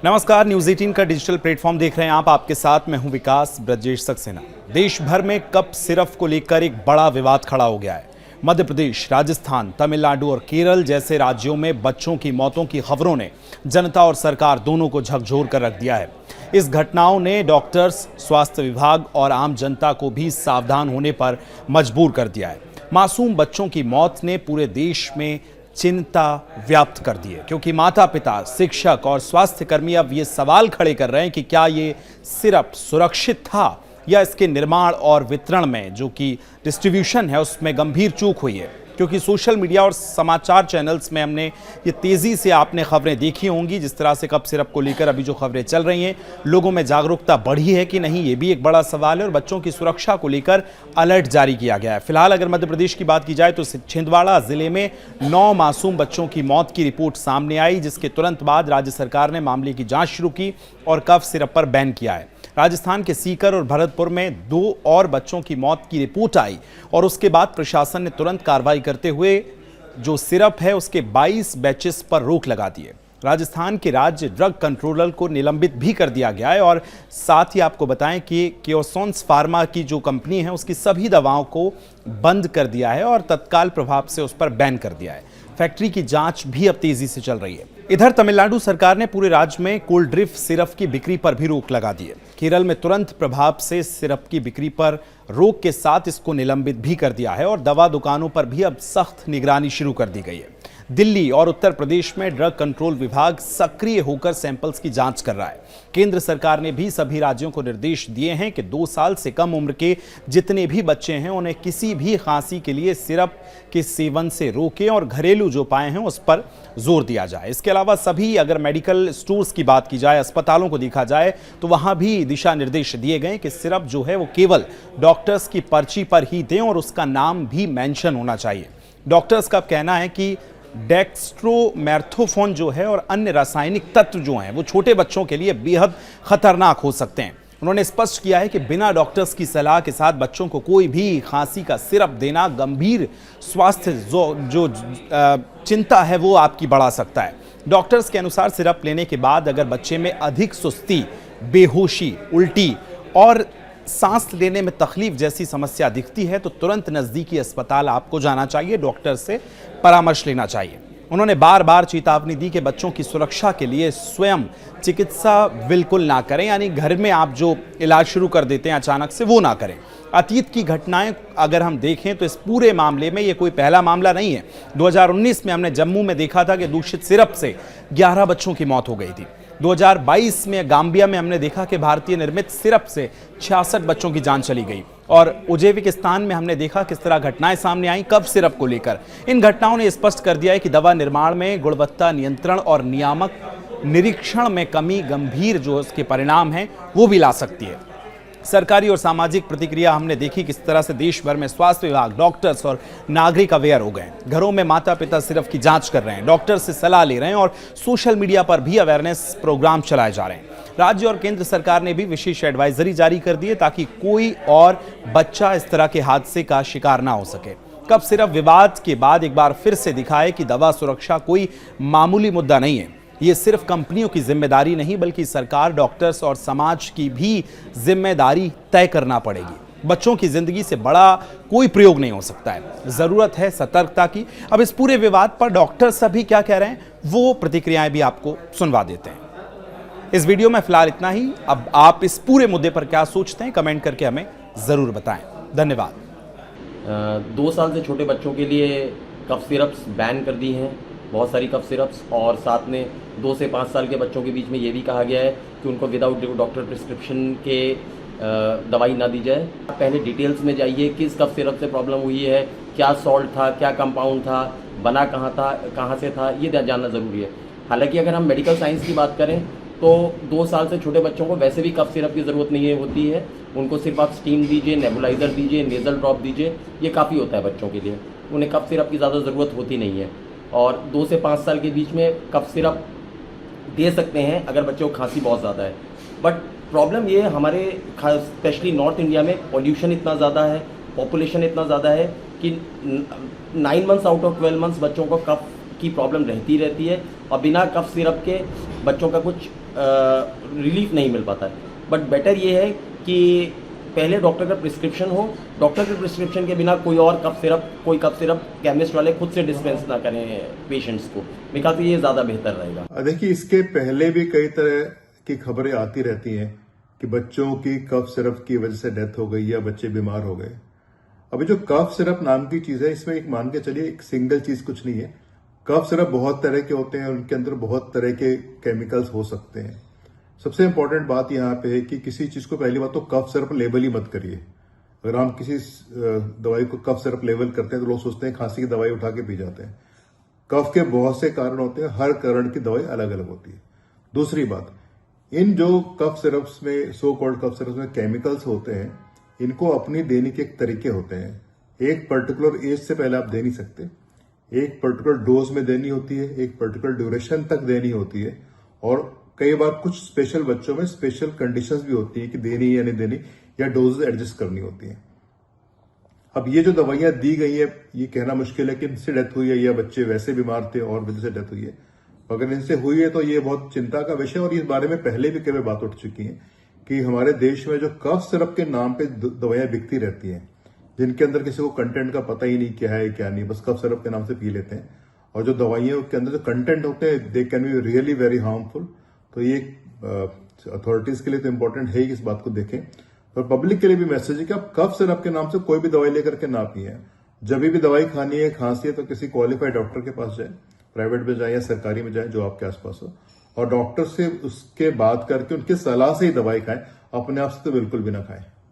नमस्कार, न्यूज 18 का digital platform देख रहे हैं आप। आपके साथ मैं हूं विकास ब्रजेश सक्सेना। देश भर में कप सिरप को लेकर एक बड़ा विवाद खड़ा हो गया है। मध्य प्रदेश, राजस्थान, तमिलनाडु और केरल जैसे राज्यों में बच्चों की मौतों की खबरों ने जनता और सरकार दोनों को झकझोर कर रख दिया है। इस घटनाओं ने डॉक्टर्स, स्वास्थ्य विभाग और आम जनता को भी सावधान होने पर मजबूर कर दिया है। मासूम बच्चों की मौत ने पूरे देश में चिंता व्याप्त कर दी है, क्योंकि माता पिता, शिक्षक और स्वास्थ्य कर्मी अब ये सवाल खड़े कर रहे हैं कि क्या ये सिरप सुरक्षित था या इसके निर्माण और वितरण में, जो कि डिस्ट्रीब्यूशन है, उसमें गंभीर चूक हुई है। क्योंकि सोशल मीडिया और समाचार चैनल्स में हमने ये तेज़ी से आपने खबरें देखी होंगी, जिस तरह से कप सिरप को लेकर अभी जो खबरें चल रही हैं, लोगों में जागरूकता बढ़ी है कि नहीं, ये भी एक बड़ा सवाल है। और बच्चों की सुरक्षा को लेकर अलर्ट जारी किया गया है। फिलहाल अगर मध्य प्रदेश की बात की जाए तो छिंदवाड़ा जिले में 9 मासूम बच्चों की मौत की रिपोर्ट सामने आई, जिसके तुरंत बाद राज्य सरकार ने मामले की जाँच शुरू की और कप सिरप पर बैन किया है। राजस्थान के सीकर और भरतपुर में 2 और बच्चों की मौत की रिपोर्ट आई और उसके बाद प्रशासन ने तुरंत कार्रवाई करते हुए जो सिरप है उसके 22 बैचेस पर रोक लगा दी है। राजस्थान के राज्य ड्रग कंट्रोलर को निलंबित भी कर दिया गया है और साथ ही आपको बताएं कि केओसॉन्स फार्मा की जो कंपनी है उसकी सभी दवाओं को बंद कर दिया है और तत्काल प्रभाव से उस पर बैन कर दिया है। फैक्ट्री की जांच भी अब तेजी से चल रही है। इधर तमिलनाडु सरकार ने पूरे राज्य में कोल्ड ड्रिफ्ट सिरप की बिक्री पर भी रोक लगा दी है। केरल में तुरंत प्रभाव से सिरप की बिक्री पर रोक के साथ इसको निलंबित भी कर दिया है और दवा दुकानों पर भी अब सख्त निगरानी शुरू कर दी गई है। दिल्ली और उत्तर प्रदेश में ड्रग कंट्रोल विभाग सक्रिय होकर सैंपल्स की जांच कर रहा है। केंद्र सरकार ने भी सभी राज्यों को निर्देश दिए हैं कि 2 साल से कम उम्र के जितने भी बच्चे हैं उन्हें किसी भी खांसी के लिए सिरप के सेवन से रोकें और घरेलू जो उपाय हैं उस पर जोर दिया जाए। इसके अलावा सभी, अगर मेडिकल स्टोर्स की बात की जाए, अस्पतालों को देखा जाए, तो वहां भी दिशा निर्देश दिए गए कि सिरप जो है वो केवल डॉक्टर्स की पर्ची पर ही दें और उसका नाम भी मेंशन होना चाहिए। डॉक्टर्स का कहना है कि डेक्स्ट्रोमेर्थोफोन जो है और अन्य रासायनिक तत्व जो हैं वो छोटे बच्चों के लिए बेहद खतरनाक हो सकते हैं। उन्होंने स्पष्ट किया है कि बिना डॉक्टर्स की सलाह के साथ बच्चों को कोई भी खांसी का सिरप देना गंभीर स्वास्थ्य जो चिंता है वो आपकी बढ़ा सकता है। डॉक्टर्स के अनुसार सिरप लेने के बाद अगर बच्चे में अधिक सुस्ती, बेहोशी, उल्टी और सांस लेने में तकलीफ जैसी समस्या दिखती है तो तुरंत नज़दीकी अस्पताल आपको जाना चाहिए, डॉक्टर से परामर्श लेना चाहिए। उन्होंने बार बार चेतावनी दी कि बच्चों की सुरक्षा के लिए स्वयं चिकित्सा बिल्कुल ना करें, यानी घर में आप जो इलाज शुरू कर देते हैं अचानक से वो ना करें। अतीत की घटनाएं अगर हम देखें तो इस पूरे मामले में ये कोई पहला मामला नहीं है। 2019 में हमने जम्मू में देखा था कि दूषित सिरप से 11 बच्चों की मौत हो गई थी। 2022 में गाम्बिया में हमने देखा कि भारतीय निर्मित सिरप से 66 बच्चों की जान चली गई और उज्बेकिस्तान में हमने देखा किस तरह घटनाएं सामने आई कप सिरप को लेकर। इन घटनाओं ने स्पष्ट कर दिया है कि दवा निर्माण में गुणवत्ता नियंत्रण और नियामक निरीक्षण में कमी गंभीर जो उसके परिणाम हैं वो भी ला सकती है। सरकारी और सामाजिक प्रतिक्रिया हमने देखी किस तरह से देश भर में स्वास्थ्य विभाग, डॉक्टर्स और नागरिक अवेयर हो गए। घरों में माता पिता सिरप की जांच कर रहे हैं, डॉक्टर से सलाह ले रहे हैं और सोशल मीडिया पर भी अवेयरनेस प्रोग्राम चलाए जा रहे हैं। राज्य और केंद्र सरकार ने भी विशेष एडवाइजरी जारी कर दी है ताकि कोई और बच्चा इस तरह के हादसे का शिकार ना हो सके। कप सिरप विवाद के बाद एक बार फिर से दिखा है कि दवा सुरक्षा कोई मामूली मुद्दा नहीं है। ये सिर्फ कंपनियों की जिम्मेदारी नहीं बल्कि सरकार, डॉक्टर्स और समाज की भी जिम्मेदारी तय करना पड़ेगी। बच्चों की जिंदगी से बड़ा कोई प्रयोग नहीं हो सकता है। जरूरत है सतर्कता की। अब इस पूरे विवाद पर डॉक्टर्स अभी क्या कह रहे हैं वो प्रतिक्रियाएं भी आपको सुनवा देते हैं। इस वीडियो में फिलहाल इतना ही। अब आप इस पूरे मुद्दे पर क्या सोचते हैं कमेंट करके हमें जरूर बताएं। धन्यवाद। 2 साल से छोटे बच्चों के लिए कफ सिरप्स बैन कर दी हैं, बहुत सारी कफ सिरप्स, और साथ में 2 से 5 साल के बच्चों के बीच में ये भी कहा गया है कि उनको विदाउट डॉक्टर प्रिस्क्रिप्शन के दवाई ना दी जाए। पहले डिटेल्स में जाइए, किस कफ सिरप से प्रॉब्लम हुई है, क्या सॉल्ट था, क्या कंपाउंड था, बना कहाँ था, कहाँ से था, ये जानना ज़रूरी है। हालांकि अगर हम मेडिकल साइंस की बात करें तो 2 साल से छोटे बच्चों को वैसे भी कफ सिरप की ज़रूरत नहीं होती है। उनको सिर्फ आप स्टीम दीजिए, नेबुलाइज़र दीजिए, नेज़ल ड्रॉप दीजिए, ये काफ़ी होता है बच्चों के लिए। उन्हें कफ सिरप की ज़्यादा ज़रूरत होती नहीं है। और 2 से 5 साल के बीच में कफ सिरप दे सकते हैं अगर बच्चों को खांसी बहुत ज़्यादा है। बट प्रॉब्लम ये हमारे स्पेशली नॉर्थ इंडिया में पॉल्यूशन इतना ज़्यादा है, पॉपुलेशन इतना ज़्यादा है कि 9 मंथ्स आउट ऑफ 12 मंथ्स बच्चों को कफ की प्रॉब्लम रहती है और बिना कफ सिरप के बच्चों का कुछ रिलीफ नहीं मिल पाता है। बट बेटर ये है कि पहले डॉक्टर का प्रिस्क्रिप्शन हो, डॉक्टर के प्रिस्क्रिप्शन के बिना कोई कफ सिरप केमिस्ट वाले खुद से डिस्पेंस ना करें पेशेंट्स को। मेरे ख्याल से ये ज़्यादा बेहतर रहेगा। देखिए, इसके पहले भी कई तरह की खबरें आती रहती हैं कि बच्चों की कफ सिरप की वजह से डेथ हो गई या बच्चे बीमार हो गए। अभी जो कफ सिरप नाम की चीज है, इसमें एक मान के चलिए एक सिंगल चीज कुछ नहीं है। कफ सिरप बहुत तरह के होते हैं, उनके अंदर बहुत तरह के केमिकल्स हो सकते हैं। सबसे इंपॉर्टेंट बात यहाँ पे है कि किसी चीज को पहली बात तो कफ सिरप लेबल ही मत करिए। अगर हम किसी दवाई को कफ सिरप लेबल करते हैं तो लोग सोचते हैं खांसी की दवाई उठा के पी जाते हैं। कफ के बहुत से कारण होते हैं, हर कारण की दवाई अलग अलग होती है। दूसरी बात, इन जो कफ सिरप्स में, सो कॉल्ड कफ सिरप्स में केमिकल्स होते हैं, इनको अपनी देने के एक तरीके होते हैं। एक पर्टिकुलर एज से पहले आप दे नहीं सकते, एक पर्टिकुलर डोज में देनी होती है, एक पर्टिकुलर ड्यूरेशन तक देनी होती है, और कई बार कुछ स्पेशल बच्चों में स्पेशल कंडीशंस भी होती है कि देनी या नहीं देनी, या डोजेस एडजस्ट करनी होती है। अब ये जो दवाइयां दी गई है, ये कहना मुश्किल है कि इनसे डेथ हुई है या बच्चे वैसे बीमार थे और वजह से डेथ हुई है। अगर इनसे हुई है तो ये बहुत चिंता का विषय, और इस बारे में पहले भी कई बार बात उठ चुकी है कि हमारे देश में जो कफ सिरप के नाम पे दवाइयां बिकती रहती हैं, जिनके अंदर किसी को कंटेंट का पता ही नहीं क्या है क्या नहीं, बस कफ सिरप के नाम से पी लेते हैं, और जो दवाइयों के अंदर जो कंटेंट होते हैं they can be really very harmful. तो ये अथॉरिटीज के लिए तो इंपॉर्टेंट है कि इस बात को देखें, और पब्लिक के लिए भी मैसेज है कि आप कफ सिरप के नाम से कोई भी दवाई लेकर के ना पिए। जब भी दवाई खानी है, खांसी है, तो किसी क्वालिफाइड डॉक्टर के पास जाए, प्राइवेट में जाए या सरकारी में जाए जो आपके आसपास हो, और डॉक्टर से उसके बात करके उनकी सलाह से ही दवाई खाएं, अपने आप से तो बिल्कुल भी ना खाएं।